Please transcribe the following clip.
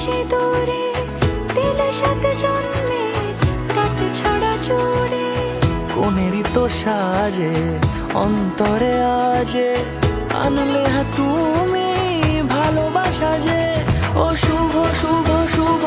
সিঁদুরে দিলে সাথে জন্মের গাঁট ছড়া জুড়ে। কোনেরই তো সাজে অন্তরে আজে আনলে তুমি ভালোবাসা যে। ও শুভ শুভ শুভ